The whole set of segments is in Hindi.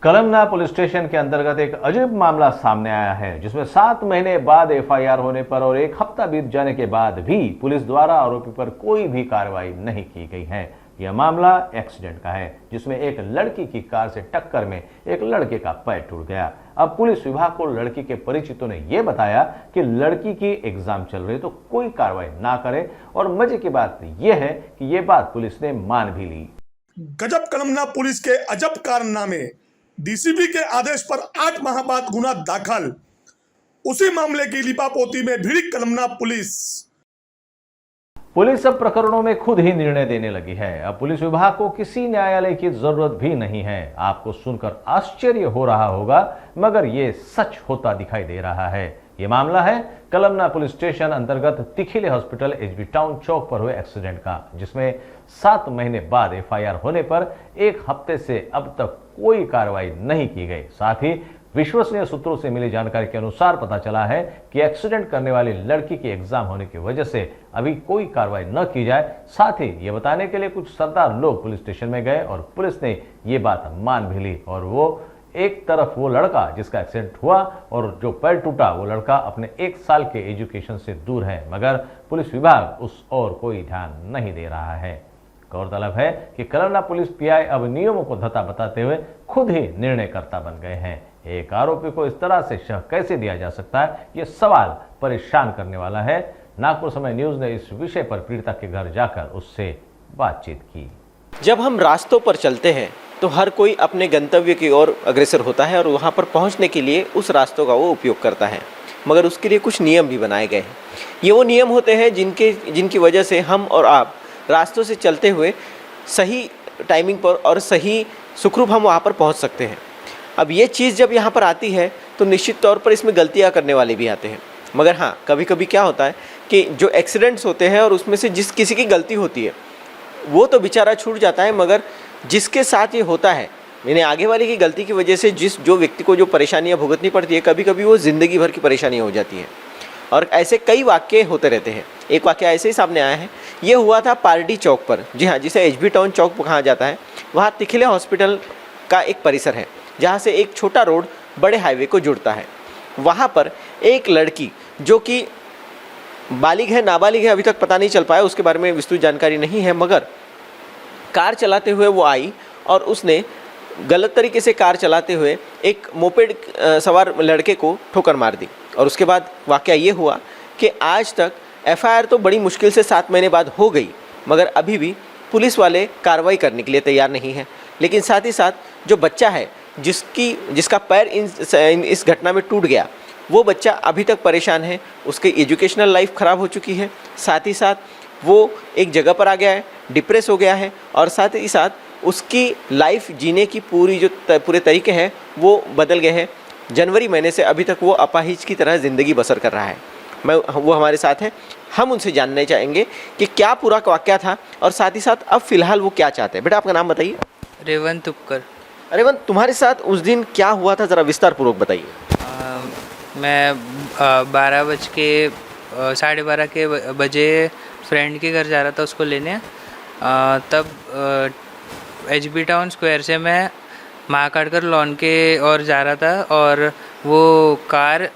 कलमना पुलिस स्टेशन के अंतर्गत एक अजीब मामला सामने आया है, जिसमें 7 महीने बाद एफआईआर होने पर और 1 हफ्ता बीत जाने के बाद भी पुलिस द्वारा आरोपी पर कोई भी कार्रवाई नहीं की गई है। यह मामला एक्सीडेंट का है, जिसमें एक लड़की की कार से टक्कर में एक लड़के का पैर टूट गया। अब पुलिस विभाग को लड़की के परिचितों ने यह बताया कि लड़की की एग्जाम चल रही तो कोई कार्रवाई ना करे, और मजे की बात यह है कि यह बात पुलिस ने मान भी ली। गजब कलमना पुलिस के अजब कारनामे। डीसीपी के आदेश पर 8 माह बाद गुना दाखिल। उसी मामले की लिपापोती में भिड़ी कलमना पुलिस। पुलिस अब प्रकरणों में खुद ही निर्णय देने लगी है। अब पुलिस विभाग को किसी न्यायालय की जरूरत भी नहीं है। आपको सुनकर आश्चर्य हो रहा होगा, मगर ये सच होता दिखाई दे रहा है। ये मामला है कलमना पुलिस स्टेशन अंतर्गत तिखिले हॉस्पिटल एचबी टाउन चौक पर हुए एक्सीडेंट का, जिसमें 7 महीने बाद एफआईआर होने पर 1 हफ्ते से अब तक कोई कार्रवाई नहीं की गई। साथ ही विश्वसनीय सूत्रों से मिली जानकारी के अनुसार पता चला है कि एक्सीडेंट करने वाली लड़की की एग्जाम होने की वजह से अभी कोई कार्रवाई न की जाए। साथ ही ये बताने के लिए कुछ सरदार लोग पुलिस स्टेशन में गए और पुलिस ने ये बात मान भी ली। और वो एक तरफ वो लड़का जिसका एक्सीडेंट हुआ और जो पैर टूटा, वो लड़का अपने 1 साल के एजुकेशन से दूर है, मगर पुलिस विभाग उस और कोई ध्यान नहीं दे रहा है। गौरतलब है कि कलमना पुलिस पीआई अब नियमों को धता बताते हुए खुद ही निर्णयकर्ता बन गए हैं। एक आरोपी को इस तरह से शह कैसे दिया जा सकता है, ये सवाल परेशान करने वाला है। नागपुर समय न्यूज ने इस विषय पर पीड़िता के घर जाकर उससे बातचीत की। जब हम रास्तों पर चलते हैं तो हर कोई अपने गंतव्य की ओर अग्रसर होता है और वहाँ पर पहुँचने के लिए उस रास्तों का वो उपयोग करता है, मगर उसके लिए कुछ नियम भी बनाए गए हैं। ये वो नियम होते हैं जिनकी वजह से हम और आप रास्तों से चलते हुए सही टाइमिंग पर और सही सुखरूप हम वहाँ पर पहुँच सकते हैं। अब ये चीज़ जब यहाँ पर आती है तो निश्चित तौर पर इसमें गलतियाँ करने वाले भी आते हैं, मगर हाँ, कभी कभी क्या होता है कि जो एक्सीडेंट्स होते हैं और उसमें से जिस किसी की गलती होती है वो तो बेचारा छूट जाता है, मगर जिसके साथ ये होता है, यानी आगे वाले की गलती की वजह से जो व्यक्ति को जो परेशानियाँ भुगतनी पड़ती है, कभी कभी वो ज़िंदगी भर की परेशानियाँ हो जाती हैं। और ऐसे कई वाक़ये होते रहते हैं। एक वाक़या ऐसे ही सामने आया है। ये हुआ था पारडी चौक पर, जी हाँ, जिसे एचबी टाउन चौक कहा जाता है। वहाँ तिखिले हॉस्पिटल का एक परिसर है, जहाँ से एक छोटा रोड बड़े हाईवे को जुड़ता है। वहाँ पर एक लड़की जो कि बालिग है नाबालिग है अभी तक पता नहीं चल पाया, उसके बारे में विस्तृत जानकारी नहीं है, मगर कार चलाते हुए वो आई और उसने गलत तरीके से कार चलाते हुए एक मोपेड सवार लड़के को ठोकर मार दी। और उसके बाद वाक़या ये हुआ कि आज तक एफआईआर तो बड़ी मुश्किल से 7 महीने बाद हो गई, मगर अभी भी पुलिस वाले कार्रवाई करने के लिए तैयार नहीं है। लेकिन साथ ही साथ जो बच्चा है जिसका पैर इस घटना में टूट गया, वो बच्चा अभी तक परेशान है। उसकी एजुकेशनल लाइफ ख़राब हो चुकी है, साथ ही साथ वो एक जगह पर आ गया है, डिप्रेस हो गया है, और साथ ही साथ उसकी लाइफ जीने की पूरे तरीके हैं वो बदल गए हैं। जनवरी महीने से अभी तक वो अपाहिज की तरह ज़िंदगी बसर कर रहा है। वो हमारे साथ हैं, हम उनसे जानना चाहेंगे कि क्या पूरा वाक़या था और साथ ही साथ अब फ़िलहाल वो क्या चाहते हैं। बेटा, आपका नाम बताइए। रेवंत उपकर। रेवंत, तुम्हारे साथ उस दिन क्या हुआ था, ज़रा विस्तार पूर्वक बताइए। मैं 12 के बजे फ्रेंड के घर जा रहा था उसको लेने। तब एचबी टाउन स्क्वायर से मैं महाकाटकर लॉन के और जा रहा था, और वो कार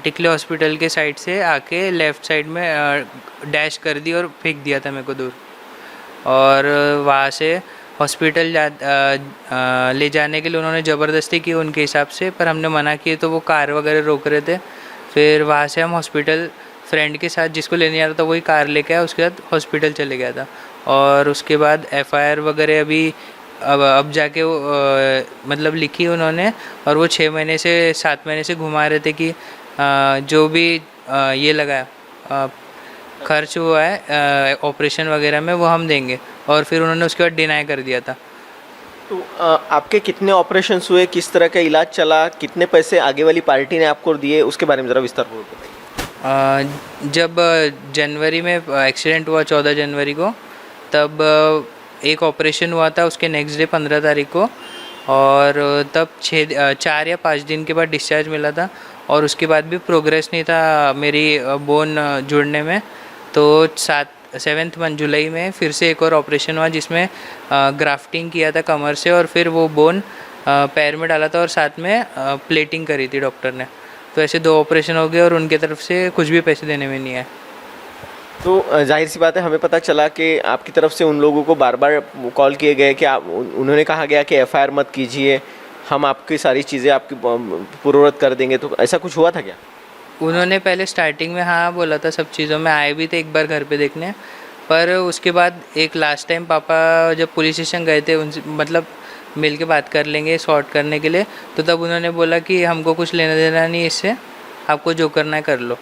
टिकले हॉस्पिटल के साइड से आके लेफ़्ट साइड में डैश कर दी और फेंक दिया था मेरे को दूर। और वहाँ से हॉस्पिटल ले जाने के लिए उन्होंने ज़बरदस्ती की उनके हिसाब से, पर हमने मना किए तो वो कार वगैरह रोक रहे थे। फिर वहाँ से हम हॉस्पिटल फ्रेंड के साथ जिसको लेने जा रहा था वही कार लेके आया, उसके बाद हॉस्पिटल चले गया था। और उसके बाद एफआईआर वगैरह अभी अब जाके मतलब लिखी उन्होंने, और वो 6 महीने से 7 महीने से घुमा रहे थे कि जो भी ये लगा खर्च हुआ है ऑपरेशन वगैरह में वो हम देंगे, और फिर उन्होंने उसके बाद डिनाई कर दिया था। तो आपके कितने ऑपरेशंस हुए, किस तरह का इलाज चला, कितने पैसे आगे वाली पार्टी ने आपको दिए, उसके बारे में ज़रा विस्तार पूर्वक बताइए। जब जनवरी में एक्सीडेंट हुआ 14 जनवरी को, तब एक ऑपरेशन हुआ था उसके नेक्स्ट डे 15 तारीख को, और तब 4 या 5 दिन के बाद डिस्चार्ज मिला था। और उसके बाद भी प्रोग्रेस नहीं था मेरी बोन जुड़ने में। तो 7 मंथ जुलाई में फिर से एक और ऑपरेशन हुआ जिसमें ग्राफ्टिंग किया था कमर से, और फिर वो बोन पैर में डाला था और साथ में प्लेटिंग करी थी डॉक्टर ने। तो ऐसे 2 ऑपरेशन हो गए और उनके तरफ से कुछ भी पैसे देने में नहीं आए। तो जाहिर सी बात है, हमें पता चला कि आपकी तरफ से उन लोगों को बार बार कॉल किए गए कि आप, उन्होंने कहा गया कि एफआईआर मत कीजिए, हम आपकी सारी चीज़ें आपकी पूर्ववत कर देंगे। तो ऐसा कुछ हुआ था क्या? उन्होंने पहले स्टार्टिंग में हाँ बोला था, सब चीज़ों में आए भी थे एक बार घर पे देखने, पर उसके बाद एक लास्ट टाइम पापा जब पुलिस स्टेशन गए थे उनसे मतलब मिल के बात कर लेंगे सॉर्ट करने के लिए, तो तब उन्होंने बोला कि हमको कुछ लेना देना नहीं इससे, आपको जो करना है कर लो।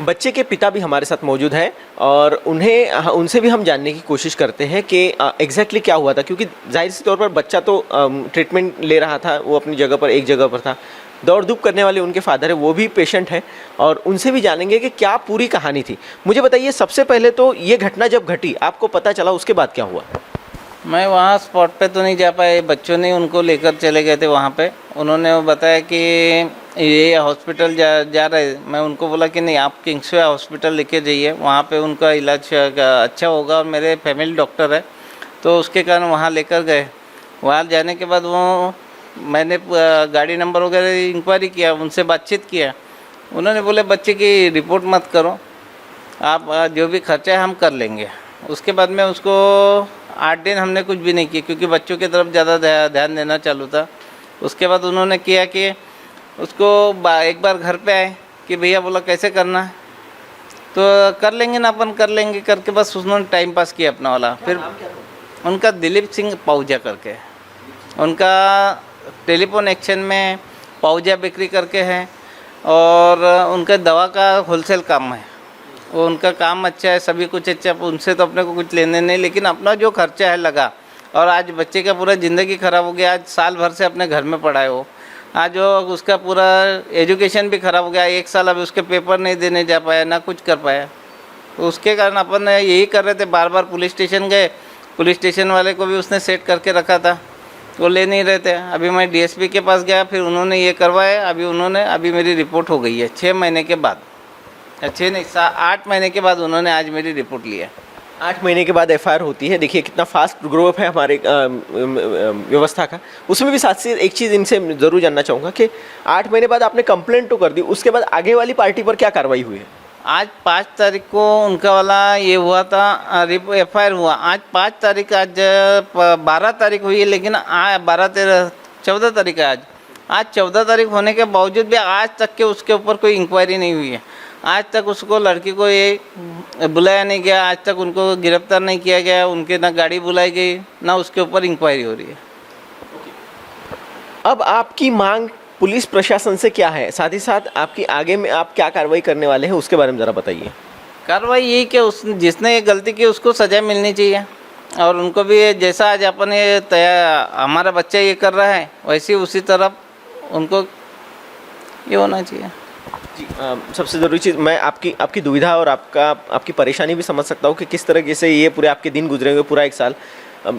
बच्चे के पिता भी हमारे साथ मौजूद हैं और उनसे भी हम जानने की कोशिश करते हैं कि एग्जैक्टली क्या हुआ था, क्योंकि जाहिर सी तौर पर बच्चा तो ट्रीटमेंट ले रहा था, वो अपनी जगह पर एक जगह पर था। दौड़ धूप करने वाले उनके फादर है, वो भी पेशेंट हैं और उनसे भी जानेंगे कि क्या पूरी कहानी थी। मुझे बताइए, सबसे पहले तो ये घटना जब घटी आपको पता चला, उसके बाद क्या हुआ? मैं वहाँ स्पॉट पे तो नहीं जा पाए, बच्चों ने उनको लेकर चले गए थे वहाँ पे। उन्होंने वो बताया कि ये हॉस्पिटल जा रहे। मैं उनको बोला कि नहीं, आप किंग्सवे हॉस्पिटल लेके जाइए, वहाँ पे उनका इलाज अच्छा होगा और मेरे फैमिली डॉक्टर है, तो उसके कारण वहाँ लेकर गए। वहाँ जाने के बाद वो मैंने गाड़ी नंबर वगैरह इंक्वायरी किया, उनसे बातचीत किया। उन्होंने बोले बच्चे की रिपोर्ट मत करो, आप जो भी खर्चा है हम कर लेंगे। उसके बाद में उसको 8 दिन हमने कुछ भी नहीं किया, क्योंकि बच्चों की तरफ ज़्यादा ध्यान देना चालू था। उसके बाद उन्होंने किया कि उसको एक बार घर पे आए कि भैया बोला कैसे करना है, तो कर लेंगे ना अपन, कर लेंगे करके बस उन्होंने टाइम पास किया अपना वाला। फिर उनका दिलीप सिंह पाहुजा करके, उनका टेलीफोन एक्शन में पाहुजा बिक्री करके है और उनका दवा का होलसेल काम है। वो उनका काम अच्छा है, सभी कुछ अच्छा, उनसे तो अपने को कुछ लेने नहीं, लेकिन अपना जो खर्चा है लगा। और आज बच्चे का पूरा ज़िंदगी ख़राब हो गया। आज साल भर से अपने घर में पढ़ा है वो, आज वो उसका पूरा एजुकेशन भी ख़राब हो गया। 1 साल अभी उसके पेपर नहीं देने जा पाया, ना कुछ कर पाया। तो उसके कारण अपन यही कर रहे थे, बार बार पुलिस स्टेशन गए, पुलिस स्टेशन वाले को भी उसने सेट करके रखा था, वो ले नहीं रहे थे। अभी मैं डीएसपी के पास गया, फिर उन्होंने ये करवाया। अभी मेरी रिपोर्ट हो गई है 6 महीने के बाद, 6 नहीं 8 महीने के बाद उन्होंने आज मेरी रिपोर्ट ली है। 8 महीने के बाद एफआईआर होती है। देखिए कितना फास्ट ग्रो अप है हमारे व्यवस्था का। उसमें भी साथ से एक चीज़ इनसे ज़रूर जानना चाहूँगा कि 8 महीने बाद आपने कंप्लेंट तो कर दी, उसके बाद आगे वाली पार्टी पर क्या कार्रवाई हुई है? आज 5 तारीख को उनका वाला ये हुआ था, एफआईआर हुआ। आज 5 तारीख, आज 12 तारीख हुई है, लेकिन 14 तारीख है आज 14 तारीख होने के बावजूद भी आज तक के उसके ऊपर कोई इंक्वायरी नहीं हुई है। आज तक उसको, लड़की को ये बुलाया नहीं गया, आज तक उनको गिरफ्तार नहीं किया गया, उनके ना गाड़ी बुलाई गई, ना उसके ऊपर इंक्वायरी हो रही है। अब आपकी मांग पुलिस प्रशासन से क्या है, साथ ही साथ आपकी आगे में आप क्या कार्रवाई करने वाले हैं उसके बारे में ज़रा बताइए। कार्रवाई यही कि जिसने ये गलती की उसको सज़ा मिलनी चाहिए, और उनको भी जैसा आज अपन ये हमारा बच्चा ये कर रहा है, वैसे उसी तरफ उनको ये होना चाहिए। जी, सबसे ज़रूरी चीज़, मैं आपकी दुविधा और आपकी परेशानी भी समझ सकता हूँ कि किस तरह से ये पूरे आपके दिन गुजरे हुए, पूरा 1 साल।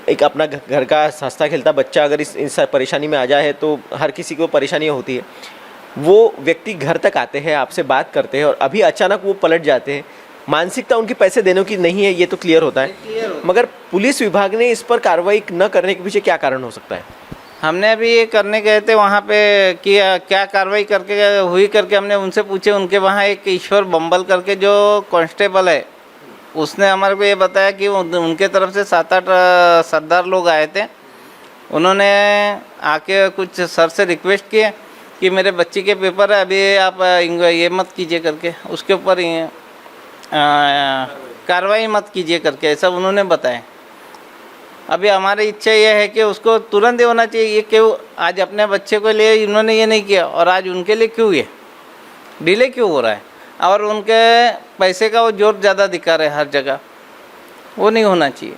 एक अपना घर का हंसता खेलता बच्चा अगर इस परेशानी में आ जाए तो हर किसी को परेशानियाँ होती है। वो व्यक्ति घर तक आते हैं, आपसे बात करते हैं और अभी अचानक वो पलट जाते हैं। मानसिकता उनकी पैसे देने की नहीं है, ये तो क्लियर होता है, मगर पुलिस विभाग ने इस पर कार्रवाई न करने के पीछे क्या कारण हो सकता है? हमने अभी ये करने गए थे वहाँ पे कि क्या कार्रवाई करके हमने उनसे पूछे। उनके वहाँ एक ईश्वर बम्बल करके जो कांस्टेबल है, उसने हमारे को ये बताया कि उनके तरफ से 7-8 सरदार लोग आए थे। उन्होंने आके कुछ सर से रिक्वेस्ट किया कि मेरे बच्चे के पेपर है, अभी आप ये मत कीजिए करके, उसके ऊपर कार्रवाई मत कीजिए करके, ऐसा उन्होंने बताया। अभी हमारी इच्छा यह है कि उसको तुरंत होना चाहिए। ये क्यों आज अपने बच्चे को लिए इन्होंने ये नहीं किया, और आज उनके लिए क्यों ये डिले क्यों हो रहा है, और उनके पैसे का वो जोर ज़्यादा दिखा रहे हर जगह, वो नहीं होना चाहिए।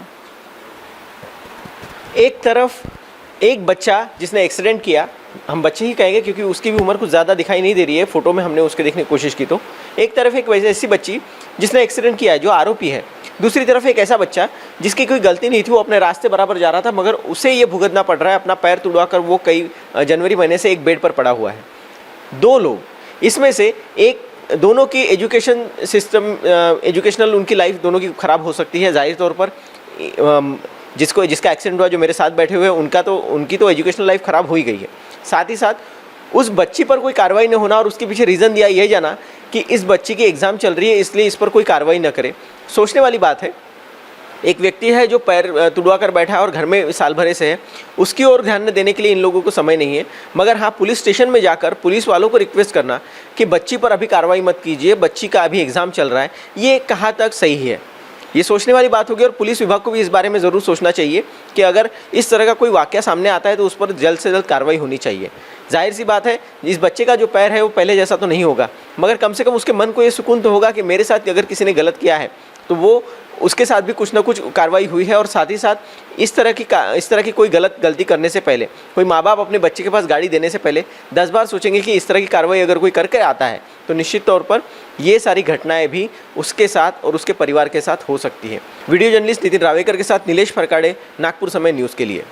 एक तरफ एक बच्चा जिसने एक्सीडेंट किया, हम बच्चे ही कहेंगे क्योंकि उसकी भी उम्र कुछ ज़्यादा दिखाई नहीं दे रही है, फ़ोटो में हमने उसके देखने की कोशिश की तो एक तरफ एक ऐसी बच्ची जिसने एक्सीडेंट किया है जो आरोपी है, दूसरी तरफ एक ऐसा बच्चा जिसकी कोई गलती नहीं थी, वो अपने रास्ते बराबर जा रहा था, मगर उसे ये भुगतना पड़ रहा है, अपना पैर तुड़वाकर वो कई जनवरी महीने से एक बेड पर पड़ा हुआ है। 2 लोग, इसमें से दोनों की एजुकेशनल उनकी लाइफ दोनों की ख़राब हो सकती है। जाहिर तौर पर जिसका एक्सीडेंट हुआ, जो मेरे साथ बैठे हुए हैं, उनकी तो एजुकेशनल लाइफ ख़राब हो ही गई है। साथ ही साथ उस बच्ची पर कोई कार्रवाई न होना और उसके पीछे रीज़न दिया यह जाना कि इस बच्ची की एग्ज़ाम चल रही है इसलिए इस पर कोई कार्रवाई न करे, सोचने वाली बात है। एक व्यक्ति है जो पैर तुड़वा कर बैठा है और घर में साल भरे से है, उसकी ओर ध्यान न देने के लिए इन लोगों को समय नहीं है। मगर हाँ, पुलिस स्टेशन में जाकर पुलिस वालों को रिक्वेस्ट करना कि बच्ची पर अभी कार्रवाई मत कीजिए, बच्ची का अभी एग्ज़ाम चल रहा है, ये कहाँ तक सही है, ये सोचने वाली बात होगी। और पुलिस विभाग को भी इस बारे में ज़रूर सोचना चाहिए कि अगर इस तरह का कोई वाक़या सामने आता है तो उस पर जल्द से जल्द कार्रवाई होनी चाहिए। जाहिर सी बात है, इस बच्चे का जो पैर है वो पहले जैसा तो नहीं होगा, मगर कम से कम उसके मन को ये सुकून तो होगा कि मेरे साथ अगर किसी ने गलत किया है तो वो उसके साथ भी कुछ ना कुछ कार्रवाई हुई है। और साथ ही साथ इस तरह की कोई गलती करने से पहले, कोई माँ बाप अपने बच्चे के पास गाड़ी देने से पहले 10 बार सोचेंगे कि इस तरह की कार्रवाई अगर कोई करके आता है तो निश्चित तौर पर ये सारी घटनाएं भी उसके साथ और उसके परिवार के साथ हो सकती है। वीडियो जर्नलिस्ट नितिन रावेकर के साथ नीलेश फरकाड़े, नागपुर समय न्यूज़ के लिए।